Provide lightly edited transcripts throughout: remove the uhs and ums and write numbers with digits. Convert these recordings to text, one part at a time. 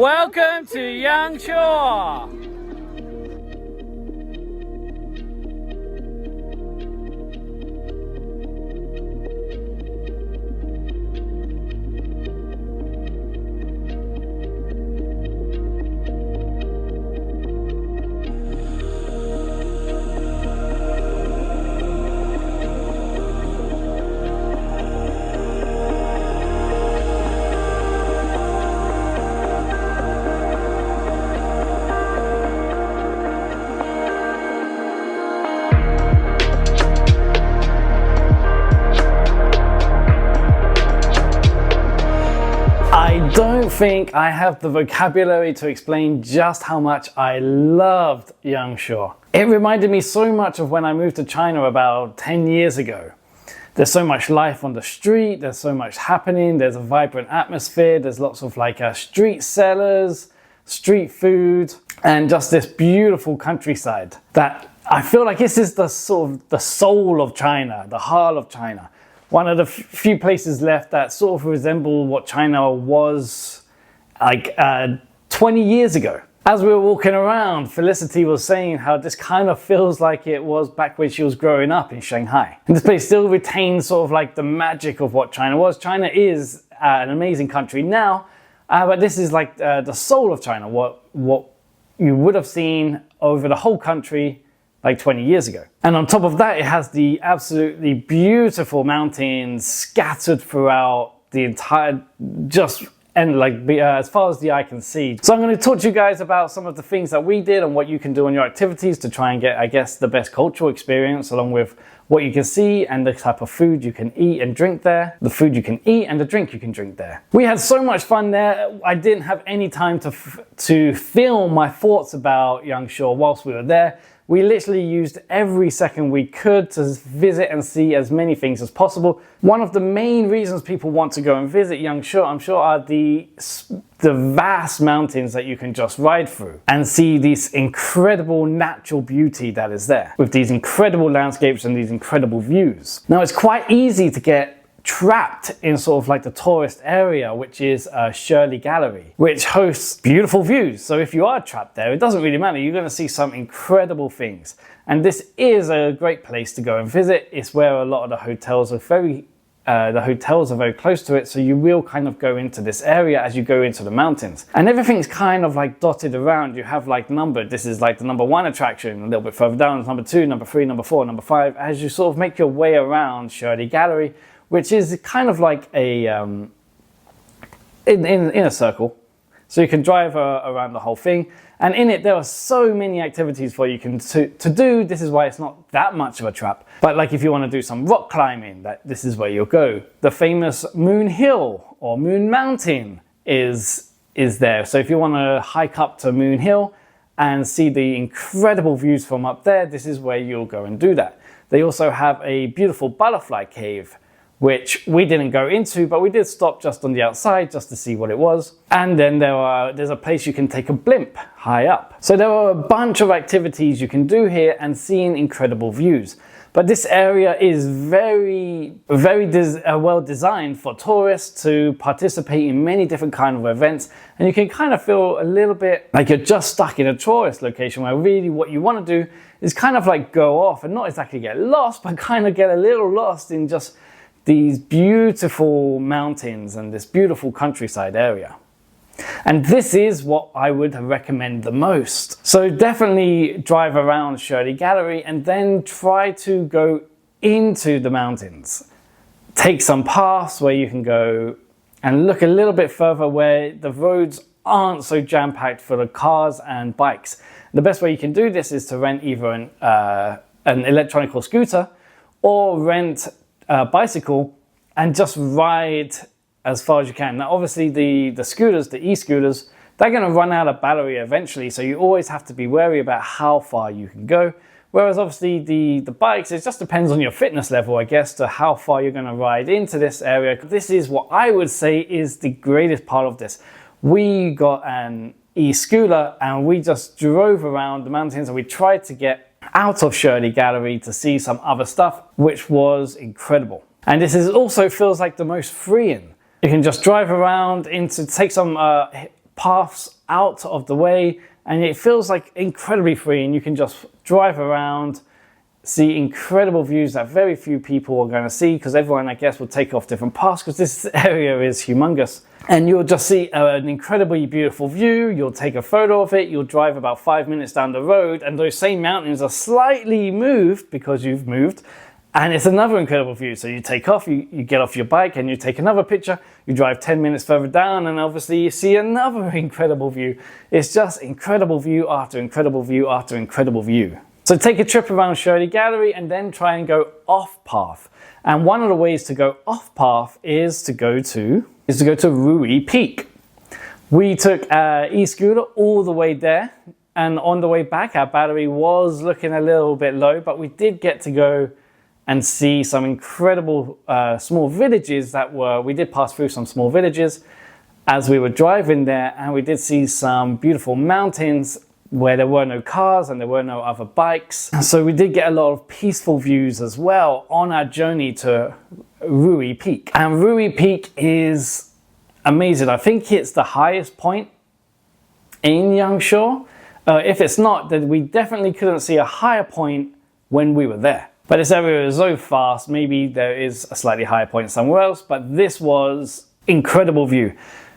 Welcome to Yangshuo. I don't think I have the vocabulary to explain just how much I loved Yangshuo. It reminded me so much of when I moved to China about 10 years ago. There's so much life on the street, there's so much happening, there's a vibrant atmosphere, there's lots of street sellers, street food, and just this beautiful countryside that I feel like this is the sort of the soul of China, the heart of China. One of the few places left that sort of resemble what China was 20 years ago. As we were walking around, Felicity was saying how this kind of feels like it was back when she was growing up in Shanghai. And this place still retains sort of like the magic of what China was. China is an amazing country now, but this is like the soul of China, what you would have seen over the whole country like 20 years ago. And on top of that, it has the absolutely beautiful mountains scattered throughout the entire, as far as the eye can see. So I'm going to talk to you guys about some of the things that we did and what you can do on your activities to try and get, I guess, the best cultural experience, along with what you can see and the type of food you can eat and drink there, the food you can eat and the drink you can drink there. We had so much fun there. I didn't have any time to film my thoughts about Yangshuo whilst we were there. We literally used every second we could to visit and see as many things as possible. One of the main reasons people want to go and visit Yangshuo, I'm sure, are the vast mountains that you can just ride through and see this incredible natural beauty that is there with these incredible landscapes and these incredible views. Now, it's quite easy to get trapped in sort of like the tourist area, which is ShiLi Gallery, which hosts beautiful views. So if you are trapped there, it doesn't really matter. You're going to see some incredible things. And this is a great place to go and visit. It's where a lot of the hotels are very close to it. So you will kind of go into this area as you go into the mountains. And everything's kind of like dotted around. You have like numbered. This is like the number 1 attraction. A little bit further down is number 2, number 3, number 4, number 5. As you sort of make your way around ShiLi Gallery, which is kind of like a in a circle. So you can drive around the whole thing. And in it, there are so many activities for you to do. This is why it's not that much of a trap. But like if you want to do some rock climbing, this is where you'll go. The famous Moon Hill or Moon Mountain is there. So if you want to hike up to Moon Hill and see the incredible views from up there, this is where you'll go and do that. They also have a beautiful butterfly cave, which we didn't go into, but we did stop just on the outside just to see what it was. And then there's a place you can take a blimp high up. So there are a bunch of activities you can do here and seeing incredible views. But this area is very well designed for tourists to participate in many different kind of events. And you can kind of feel a little bit like you're just stuck in a tourist location where really what you want to do is kind of like go off and not exactly get lost, but kind of get a little lost in just these beautiful mountains and this beautiful countryside area. And this is what I would recommend the most. So definitely drive around ShiLi Gallery and then try to go into the mountains. Take some paths where you can go and look a little bit further where the roads aren't so jam-packed for the cars and bikes. The best way you can do this is to rent either an electronic scooter or rent bicycle and just ride as far as you can. Now obviously the scooters, the e-scooters, they're going to run out of battery eventually, so you always have to be wary about how far you can go. Whereas obviously the bikes, it just depends on your fitness level, I guess, to how far you're going to ride into this area. This is what I would say is the greatest part of this. We got an e-scooter and we just drove around the mountains and we tried to get out of ShiLi Gallery to see some other stuff, which was incredible. And this also feels like the most freeing. You can just drive around take some paths out of the way, and it feels like incredibly free, and you can just drive around, see incredible views that very few people are going to see, because everyone, I guess, will take off different paths because this area is humongous. And you'll just see an incredibly beautiful view. You'll take a photo of it. You'll drive about 5 minutes down the road, and those same mountains are slightly moved because you've moved. And it's another incredible view. So you take off, you get off your bike, and you take another picture. You drive 10 minutes further down, and obviously you see another incredible view. It's just incredible view after incredible view after incredible view. So take a trip around ShiLi Gallery and then try and go off path. And one of the ways to go off path is to go to RuYi Peak. We took an e-scooter all the way there, and on the way back our battery was looking a little bit low, but we did get to go and see some incredible small villages we did pass through some small villages as we were driving there, and we did see some beautiful mountains where there were no cars and there were no other bikes. So we did get a lot of peaceful views as well on our journey to RuYi Peak. And RuYi Peak is amazing. I think it's the highest point in Yangshuo. If it's not, then we definitely couldn't see a higher point when we were there. But this area is so fast, maybe there is a slightly higher point somewhere else, but this was incredible view.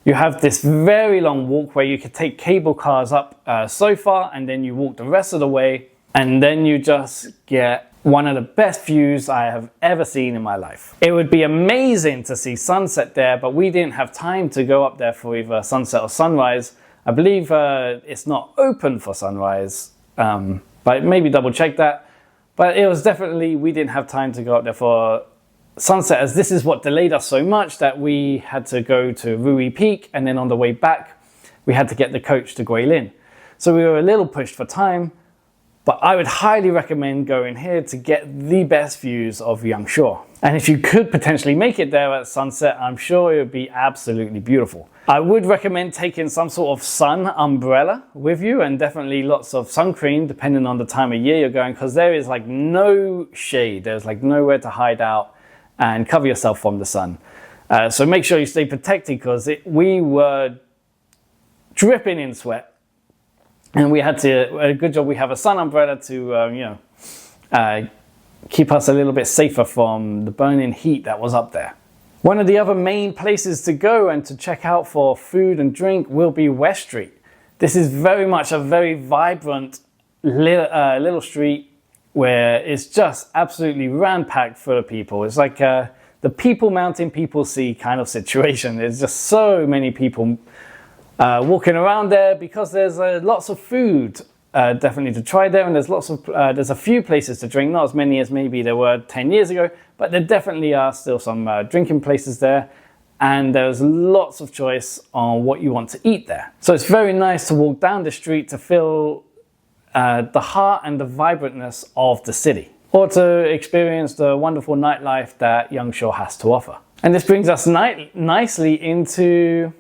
You have this very long walk where you could take cable cars up so far, and then you walk the rest of the way, and then you just get one of the best views I have ever seen in my life. It would be amazing to see sunset there, but we didn't have time to go up there for either sunset or sunrise. I believe it's not open for sunrise, but maybe double check that. But it was definitely, we didn't have time to go up there for sunset, as this is what delayed us so much that we had to go to RuYi Peak, and then on the way back we had to get the coach to Guilin. So we were a little pushed for time, but I would highly recommend going here to get the best views of Yangshuo. And if you could potentially make it there at sunset, I'm sure it would be absolutely beautiful. I would recommend taking some sort of sun umbrella with you, and definitely lots of sun cream depending on the time of year you're going, because there is like no shade. There's like nowhere to hide out and cover yourself from the sun. So make sure you stay protected, because we were dripping in sweat, and we had to, a good job we have a sun umbrella to keep us a little bit safer from the burning heat that was up there. One of the other main places to go and to check out for food and drink will be West Street. This is very much a very vibrant little street where it's just absolutely ram-packed full of people. It's like the people mountain, people sea kind of situation. There's just so many people walking around there, because there's lots of food definitely to try there, and there's a few places to drink, not as many as maybe there were 10 years ago, but there definitely are still some drinking places there, and there's lots of choice on what you want to eat there. So it's very nice to walk down the street to feel the heart and the vibrantness of the city, or to experience the wonderful nightlife that Yangshuo has to offer. And this brings us nicely into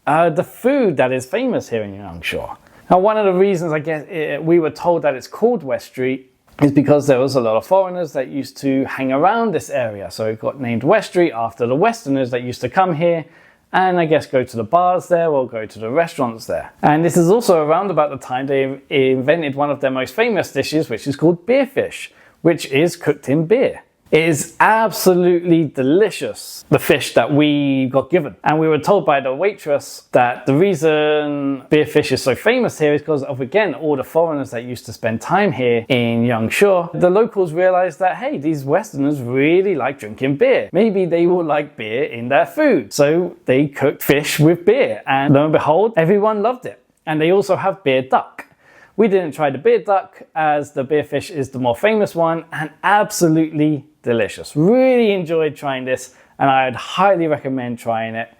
the food that is famous here in Yangshuo. Now, one of the reasons I guess we were told that it's called West Street is because there was a lot of foreigners that used to hang around this area. So it got named West Street after the Westerners that used to come here and I guess go to the bars there or go to the restaurants there. And this is also around about the time they invented one of their most famous dishes, which is called beer fish, which is cooked in beer. It is absolutely delicious, the fish that we got given. And we were told by the waitress that the reason beer fish is so famous here is because of, again, all the foreigners that used to spend time here in Yangshuo. The locals realized that, hey, these Westerners really like drinking beer. Maybe they will like beer in their food. So they cooked fish with beer, and lo and behold, everyone loved it. And they also have beer duck. We didn't try the beer duck, as the beer fish is the more famous one, and absolutely delicious. Really enjoyed trying this, and I'd highly recommend trying it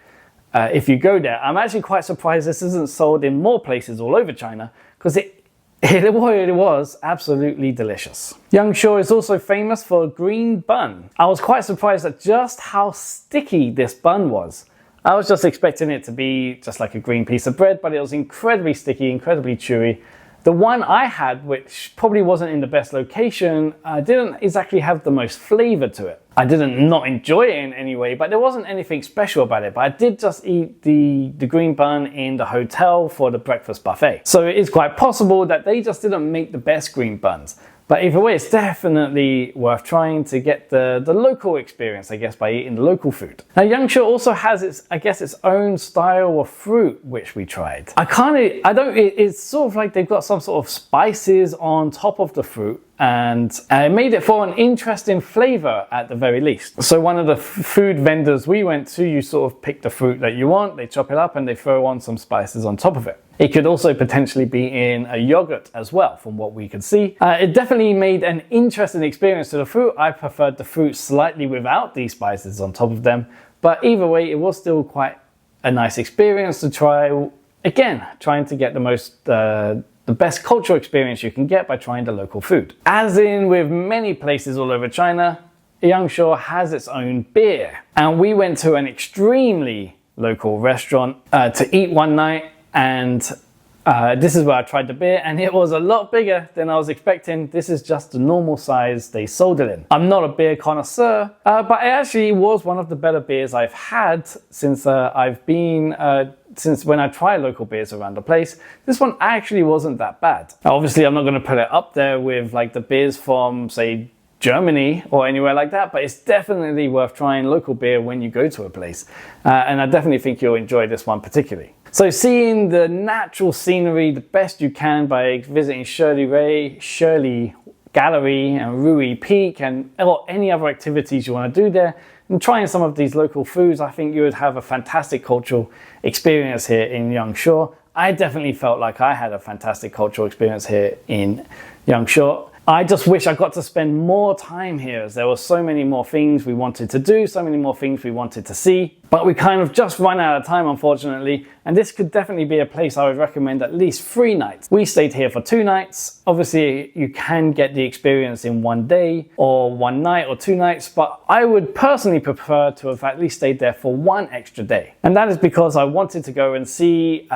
if you go there. I'm actually quite surprised this isn't sold in more places all over China, because it was absolutely delicious. Yangshuo is also famous for a green bun. I was quite surprised at just how sticky this bun was. I was just expecting it to be just like a green piece of bread, but it was incredibly sticky, incredibly chewy. The one I had, which probably wasn't in the best location, didn't exactly have the most flavor to it. I didn't not enjoy it in any way, but there wasn't anything special about it. But I did just eat the green bun in the hotel for the breakfast buffet. So it is quite possible that they just didn't make the best green buns. But either way, it's definitely worth trying to get the local experience, I guess, by eating the local food. Now, Yangshuo also has its own style of fruit, which we tried. It's sort of like they've got some sort of spices on top of the fruit, and it made it for an interesting flavor at the very least. So one of the food vendors we went to, you sort of pick the fruit that you want, they chop it up and they throw on some spices on top of it. It could also potentially be in a yogurt as well, from what we could see. It definitely made an interesting experience to the fruit. I preferred the fruit slightly without these spices on top of them, but either way, it was still quite a nice experience to try. Again, trying to get the best cultural experience you can get by trying the local food. As in with many places all over China, Yangshuo has its own beer. And we went to an extremely local restaurant to eat one night, and this is where I tried the beer, and it was a lot bigger than I was expecting. This is just the normal size they sold it in. I'm not a beer connoisseur, but it actually was one of the better beers I've had since since when I try local beers around the place. This one actually wasn't that bad. Now, obviously, I'm not going to put it up there with like the beers from, say, Germany or anywhere like that, but it's definitely worth trying local beer when you go to a place. And I definitely think you'll enjoy this one particularly. So seeing the natural scenery the best you can by visiting ShiLi Gallery and RuYi Peak or any other activities you want to do there, and trying some of these local foods, I think you would have a fantastic cultural experience here in Yangshuo. I definitely felt like I had a fantastic cultural experience here in Yangshuo. I just wish I got to spend more time here, as there were so many more things we wanted to do, so many more things we wanted to see. But we kind of just run out of time, unfortunately, and this could definitely be a place I would recommend at least 3 nights. We stayed here for 2 nights. Obviously, you can get the experience in 1 day or 1 night or 2 nights, but I would personally prefer to have at least stayed there for 1 extra day. And that is because I wanted to go and see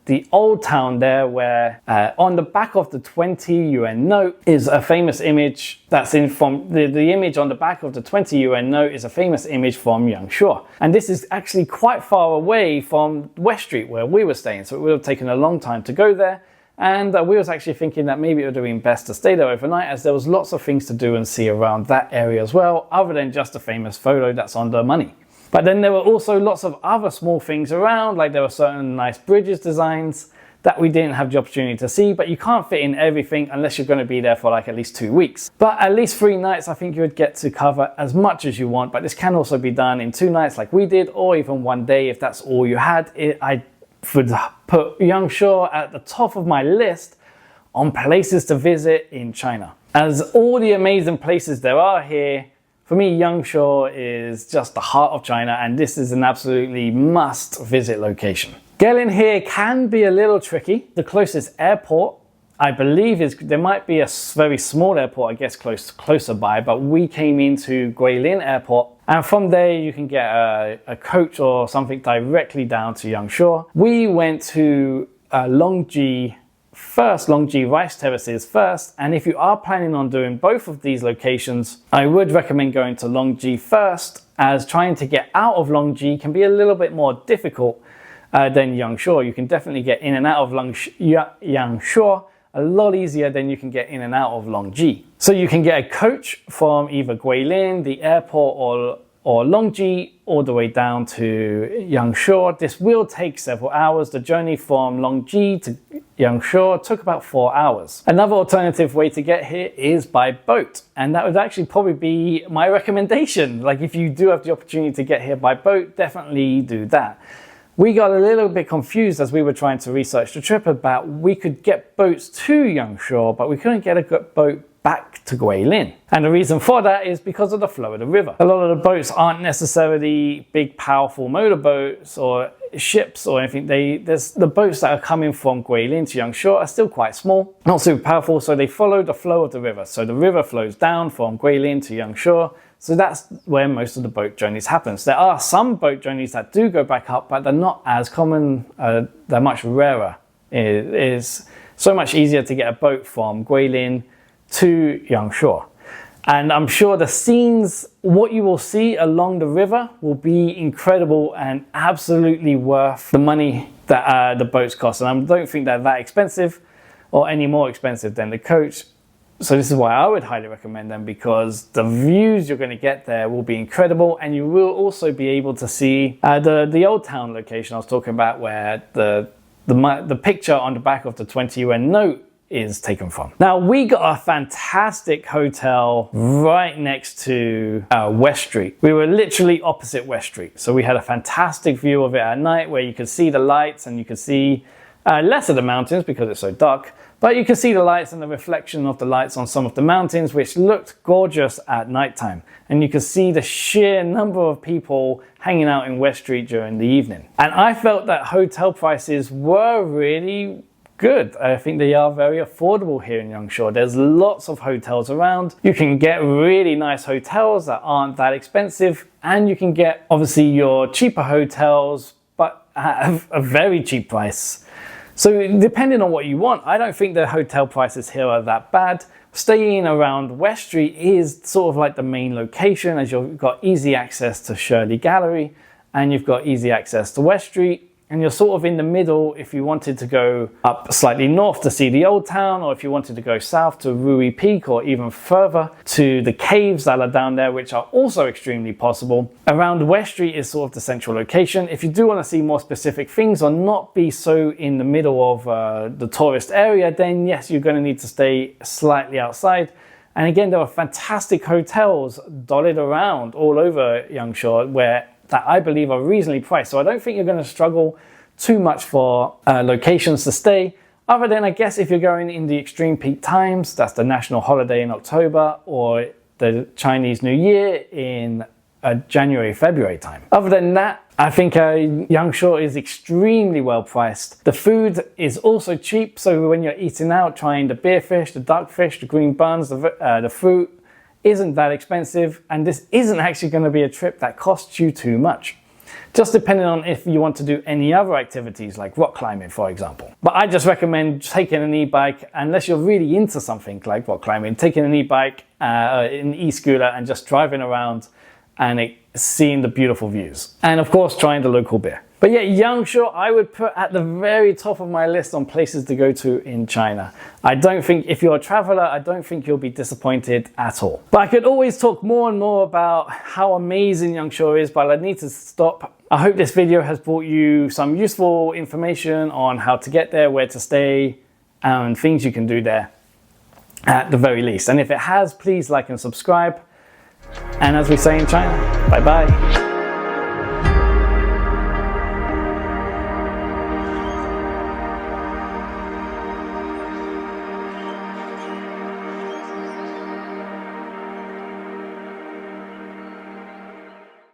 the old town there, where on the back of the 20 yuan note is a famous image that's in from the image on the back of the 20 yuan note is a famous image from Yangshuo. And this is actually quite far away from West Street where we were staying, so it would have taken a long time to go there. And we was actually thinking that maybe it would have been best to stay there overnight, as there was lots of things to do and see around that area as well, other than just a famous photo that's on the money. But then there were also lots of other small things around, like there were certain nice bridges designs that we didn't have the opportunity to see, but you can't fit in everything unless you're going to be there for like at least 2 weeks. But at least 3 nights, I think you would get to cover as much as you want, but this can also be done in 2 nights like we did, or even 1 day if that's all you had. I would put Yangshuo at the top of my list on places to visit in China. As all the amazing places there are here, for me, Yangshuo is just the heart of China, and this is an absolutely must visit location. Getting here can be a little tricky. The closest airport, I believe, there might be a very small airport, I guess, closer by, but we came into Guilin Airport, and from there you can get a coach or something directly down to Yangshuo. We went to Longji Rice Terraces first, and if you are planning on doing both of these locations, I would recommend going to Longji first, as trying to get out of Longji can be a little bit more difficult than Yangshuo. You can definitely get in and out of Yangshuo a lot easier than you can get in and out of Longji. So you can get a coach from either Guilin, the airport, or Longji, all the way down to Yangshuo. This will take several hours. The journey from Longji to Yangshuo took about 4 hours. Another alternative way to get here is by boat, and that would actually probably be my recommendation. Like, if you do have the opportunity to get here by boat, definitely do that. We got a little bit confused as we were trying to research the trip about we could get boats to Yangshuo, but we couldn't get a boat back to Guilin. And the reason for that is because of the flow of the river. A lot of the boats aren't necessarily big, powerful motorboats or ships or anything. The boats that are coming from Guilin to Yangshuo are still quite small, not super powerful, so they follow the flow of the river. So the river flows down from Guilin to Yangshuo. So that's where most of the boat journeys happen. There are some boat journeys that do go back up, but they're not as common. They're much rarer. It is so much easier to get a boat from Guilin to Yangshuo. And I'm sure the scenes, what you will see along the river will be incredible and absolutely worth the money that the boats cost. And I don't think they're that expensive or any more expensive than the coach. So this is why I would highly recommend them, because the views you're going to get there will be incredible, and you will also be able to see the old town location I was talking about, where the picture on the back of the 20 yuan note is taken from. Now, we got a fantastic hotel right next to West Street. We were literally opposite West Street, so we had a fantastic view of it at night, where you could see the lights and you could see less of the mountains because it's so dark. But you can see the lights and the reflection of the lights on some of the mountains, which looked gorgeous at nighttime. And you can see the sheer number of people hanging out in West Street during the evening. And I felt that hotel prices were really good. I think they are very affordable here in Yangshuo. There's lots of hotels around. You can get really nice hotels that aren't that expensive. And you can get, obviously, your cheaper hotels, but at a very cheap price. So depending on what you want, I don't think the hotel prices here are that bad. Staying around West Street is sort of like the main location, as you've got easy access to ShiLi Gallery and you've got easy access to West Street. And you're sort of in the middle if you wanted to go up slightly north to see the old town, or if you wanted to go south to RuYi Peak, or even further to the caves that are down there, which are also extremely possible. Around West Street is sort of the central location. If you do want to see more specific things or not be so in the middle of the tourist area, then yes, you're going to need to stay slightly outside. And again, there are fantastic hotels dotted around all over Yangshuo that I believe are reasonably priced. So I don't think you're going to struggle too much for locations to stay, other than, I guess, if you're going in the extreme peak times, that's the national holiday in October, or the Chinese New Year in January, February time. Other than that, I think Yangshuo is extremely well priced. The food is also cheap, so when you're eating out, trying the beer fish, the duck fish, the green buns, the fruit, isn't that expensive, and this isn't actually going to be a trip that costs you too much. Just depending on if you want to do any other activities like rock climbing, for example. But I just recommend taking an e-bike, unless you're really into something like rock climbing, taking an e-bike, an e-scooter, and just driving around and seeing the beautiful views. And of course, trying the local beer. But yeah, Yangshuo I would put at the very top of my list on places to go to in China. I don't think, if you're a traveler, I don't think you'll be disappointed at all. But I could always talk more and more about how amazing Yangshuo is, but I need to stop. I hope this video has brought you some useful information on how to get there, where to stay, and things you can do there at the very least. And if it has, please like and subscribe. And as we say in China, bye bye.